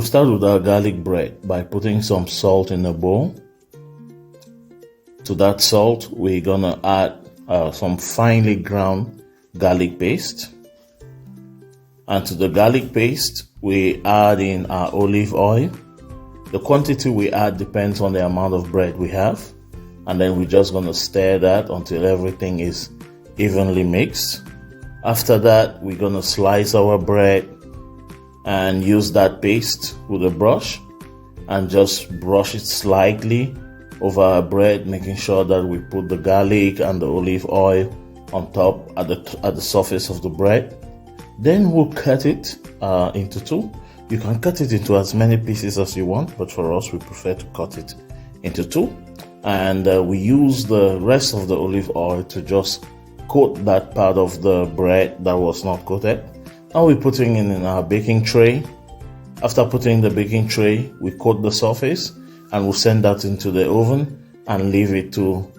start with our garlic bread by putting some salt in a bowl. To that salt, we're gonna add some finely ground garlic paste. And to the garlic paste, we add in our olive oil. The quantity we add depends on the amount of bread we have. And then we're just gonna stir that until everything is evenly mixed. After that, we're gonna slice our bread and use that paste with a brush and just brush it slightly over our bread, making sure that we put the garlic and the olive oil on top at the surface of the bread. Then we'll cut it into two. You can cut it into as many pieces as you want, but for us, we prefer to cut it into two. And we use the rest of the olive oil to just coat that part of the bread that was not coated. Now we're putting it in our baking tray. After putting the baking tray, we coat the surface and we'll send that into the oven and leave it to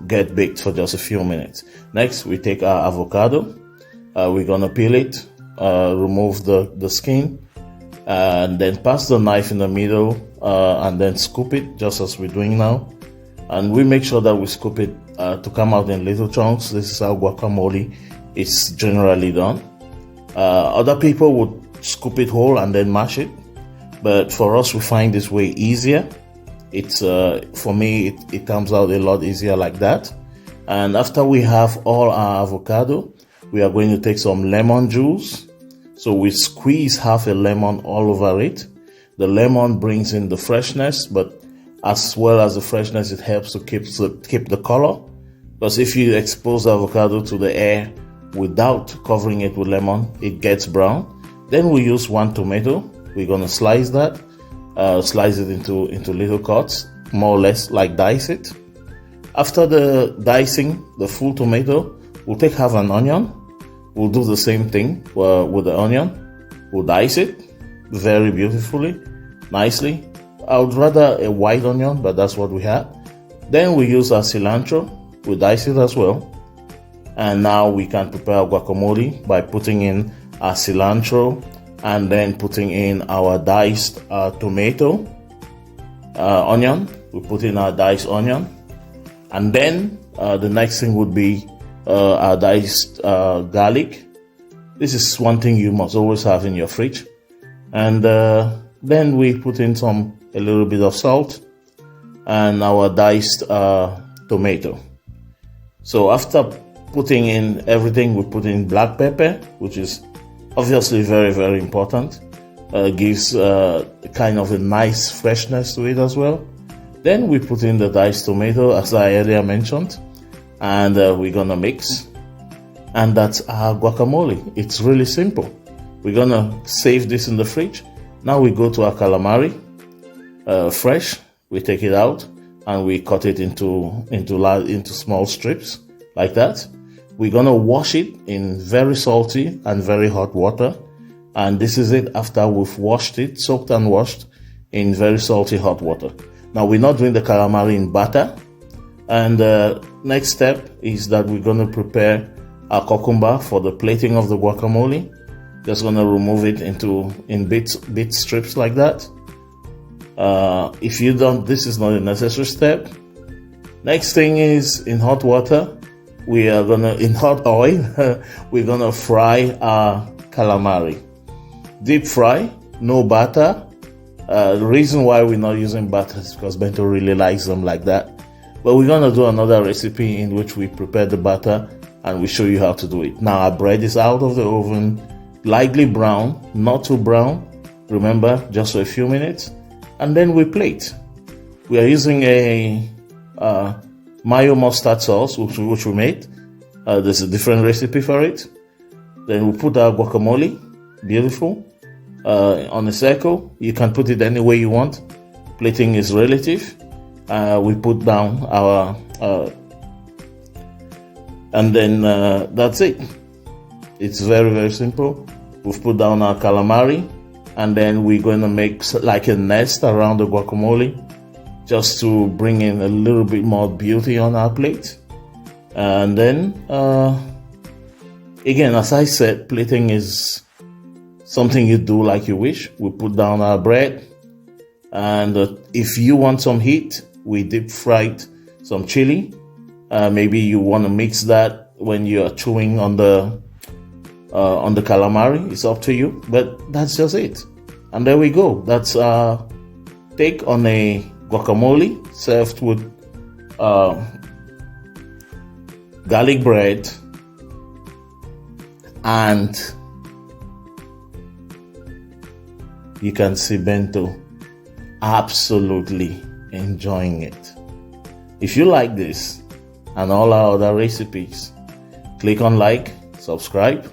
get baked for just a few minutes. Next, we take our avocado. We're gonna peel it, remove the skin, and then pass the knife in the middle and then scoop it just as we're doing now. And we make sure that we scoop it to come out in little chunks. This is how guacamole is generally done. Other people would scoop it whole and then mash it, but for us, we find this way easier. It's for me, it comes out a lot easier like that. And after we have all our avocado, we are going to take some lemon juice. So we squeeze half a lemon all over it. The lemon brings in the freshness, but as well as the freshness, it helps to keep the color. Because if you expose the avocado to the air without covering it with lemon, it gets brown. Then we use one tomato. We're gonna slice that, slice it into little cuts, more or less like dice it. After the dicing, the full tomato, we'll take half an onion. We'll do the same thing with the onion. We'll dice it very beautifully, nicely. I would rather a white onion, but that's what we have. Then we use our cilantro. We dice it as well. And now we can prepare our guacamole by putting in our cilantro and then putting in our diced tomato, onion. We put in our diced onion. And then the next thing would be our diced garlic. This is one thing you must always have in your fridge. And then we put in a little bit of salt and our diced tomato. So after putting in everything, we put in black pepper, which is obviously very, very important. Gives kind of a nice freshness to it as well. Then we put in the diced tomato, as I earlier mentioned, and we're gonna mix. And that's our guacamole. It's really simple. We're gonna save this in the fridge. Now we go to our calamari, fresh. We take it out and we cut it into small strips like that. We're gonna wash it in very salty and very hot water. And this is it after we've washed it, soaked and washed in very salty hot water. Now we're not doing the calamari in batter. And the next step is that we're gonna prepare our cucumber for the plating of the guacamole. Just gonna remove it in bit strips like that. If you don't, this is not a necessary step. Next thing is in hot water, in hot oil, we're gonna fry our calamari. Deep fry, no butter. The reason why we're not using butter is because Bento really likes them like that. But we're gonna do another recipe in which we prepare the butter and we show you how to do it. Now our bread is out of the oven, lightly brown, not too brown. Remember, just for a few minutes. And then we plate. We are using a mayo mustard sauce, which we made. There's a different recipe for it. Then we put our guacamole, beautiful, on a circle. You can put it any way you want. Plating is relative. We put down our, and then that's it. It's very, very simple. We've put down our calamari, and then we're going to make like a nest around the guacamole just to bring in a little bit more beauty on our plate. And then, again, as I said, plating is something you do like you wish. We put down our bread, and if you want some heat, we deep fried some chili. Maybe you want to mix that when you are chewing on the calamari. It's up to you, but that's just it. And there we go. That's our take on a guacamole served with garlic bread and you can see Bento absolutely enjoying it. If you like this and all our other recipes, click on like, subscribe,